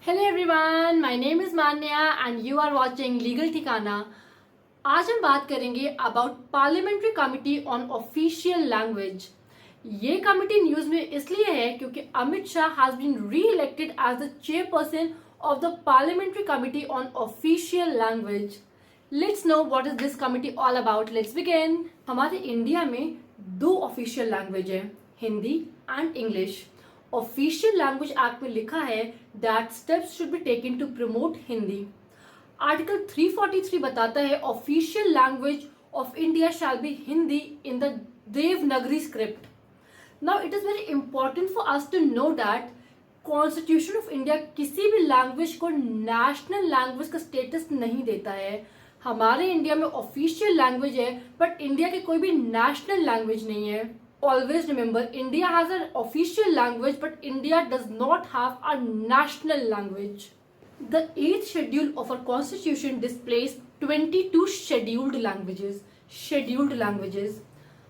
Hello everyone, my name is Manya and you are watching legal Thikana. आज हम बात करेंगे about parliamentary committee on official language. ये committee news में इसलिए है क्योंकि Amit Shah has been re-elected as the chairperson of the parliamentary committee on official language. Let's know what is this committee all about. Let's begin. हमारे India में दो official language है, Hindi and English. Official language act में लिखा है that steps should be taken to promote Hindi. Article 343 बताता है official language of India shall be Hindi in the Devanagari script. Now it is very important for us to know that constitution of India किसी भी language को national language का status नहीं देता है। हमारे इंडिया में ऑफिशियल लैंग्वेज है बट इंडिया की कोई भी नेशनल लैंग्वेज नहीं है। Always remember, India has an official language, but India does not have a national language. The 8th schedule of our constitution displays 22 scheduled languages. Scheduled languages.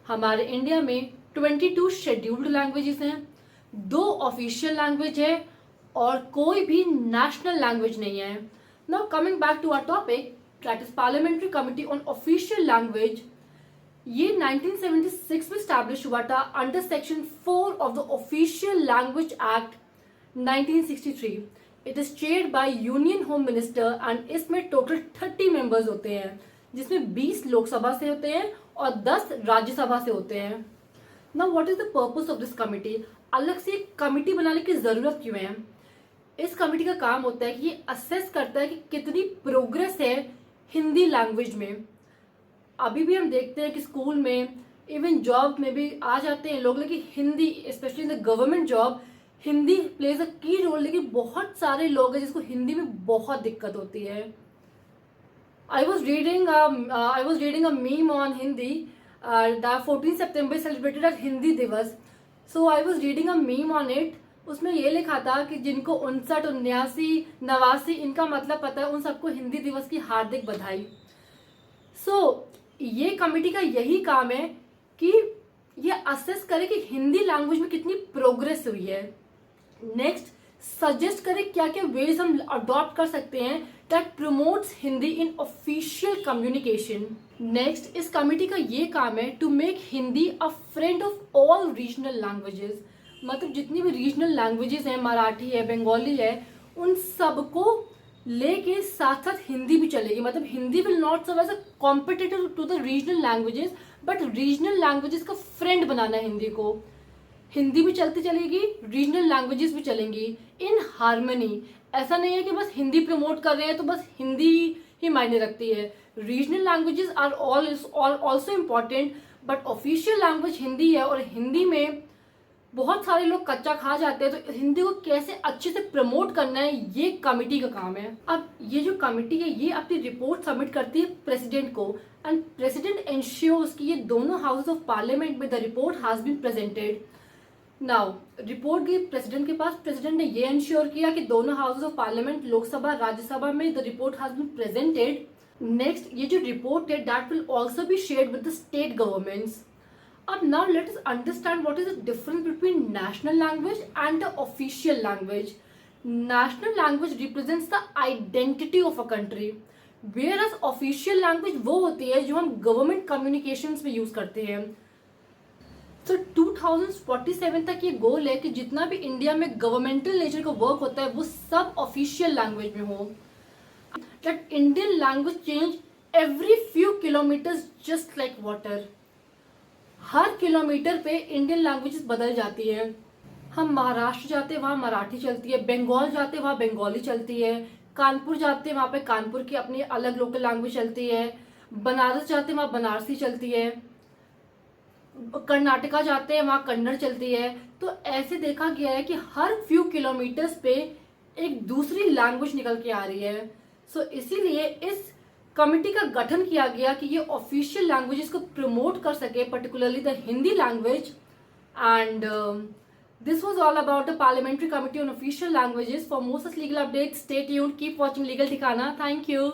हमारे India में 22 scheduled languages हैं, 2 official language है और कोई भी national language नहीं है. Now coming back to our topic, that is Parliamentary Committee on Official Language. ये 1976 में स्टैब्लिश हुआ था under section 4 of the official language act 1963। It is chaired by union home minister and इसमें total 30 members होते हैं, जिसमें 20 लोकसभा से होते हैं और 10 राज्यसभा से होते हैं। Now what is the purpose of this committee? अलग से एक कमिटी बनाने की जरूरत क्यों है? इस कमिटी का काम होता है कि ये असेस करता है कि कितनी प्रोग्रेस है हिंदी लैंग्वेज में। अभी भी हम देखते हैं कि स्कूल में, इवन जॉब में भी आ जाते हैं लोग, लेकिन Hindi specially in the government job Hindi plays a की रोल, लेकिन बहुत सारे लोग हैं जिसको हिंदी में बहुत दिक्कत होती है। I was reading a meme on Hindi that 14 सितंबर celebrated as Hindi Diwas. So I was reading a meme on it. उसमें ये लिखा था कि जिनको 59, 79, 89 इनका मतलब पता है, उन सबको हिंदी दिवस की हार्दिक बधाई। ये कमेटी का यही काम है कि ये असेस करे कि हिंदी लैंग्वेज में कितनी प्रोग्रेस हुई है। नेक्स्ट, सजेस्ट करे क्या क्या वेज हम अडॉप्ट कर सकते हैं that promotes Hindi in official communication. Next, इस कमेटी का ये काम है to make Hindi a friend of all regional languages. मतलब जितनी भी रीजनल लैंग्वेजेस हैं, मराठी है, बंगाली है, उन सबको लेके साथ साथ हिंदी भी चलेगी। मतलब Hindi will not serve as a competitor to the regional languages, but regional languages का फ्रेंड बनाना है हिंदी को। हिंदी भी चलती चलेगी, रीजनल लैंग्वेजेस भी चलेंगी इन हार्मनी। ऐसा नहीं है कि बस हिंदी प्रमोट कर रहे हैं तो बस हिंदी ही मायने रखती है। Regional languages are also important, but official language Hindi है और हिंदी में बहुत सारे लोग कच्चा खा जाते हैं, तो हिंदी को कैसे अच्छे से प्रमोट करना है ये कमेटी का काम है। अब ये जो कमेटी है ये अपनी रिपोर्ट सबमिट करती है प्रेसिडेंट को एंड प्रेसिडेंट इंश्योर्स कि ये दोनों हाउसेस ऑफ पार्लियामेंट में the report has been presented. Now report गई प्रेसिडेंट के पास, प्रेसिडेंट ने ये इंश्योर किया कि दोनों houses of parliament, Lok Sabha, Rajya Sabha में the report has been presented. Next, ये जो रिपोर्ट है that will also be shared with the state governments. अब now let us understand what is the difference between national language and the official language. National language represents the identity of a country, whereas official language वो होती है जो हम government communications में use करते हैं। तो 2047 तक ये गोल है कि जितना भी इंडिया में गवर्नमेंटल नेचर का वर्क होता है वो सब ऑफिशियल लैंग्वेज में हो। That Indian language change every few kilometers just like water. Her kilometre पे इंडियन लैंग्वेजेस बदल जाती है। हम महाराष्ट्र जाते हैं वहाँ मराठी चलती है, बंगाल जाते हैं वहाँ बंगाली चलती है, कानपुर जाते हैं वहाँ पे कानपुर की अपनी अलग लोकल लैंग्वेज चलती है, बनारस जाते हैं वहाँ बनारसी चलती है, कर्नाटका जाते हैं वहाँ कन्नड़ चलती है। तो ऐसे देखा गया है कि हर फ्यू किलोमीटर्स पे एक दूसरी लैंग्वेज निकल के आ रही है। इसीलिए इस कमिटी का गठन किया गया कि ये ऑफिशियल लैंग्वेजेस को प्रमोट कर सके, particularly the Hindi language. And this was all about the parliamentary committee on official languages. For most legal updates stay tuned, keep watching legal Thikana. Thank you.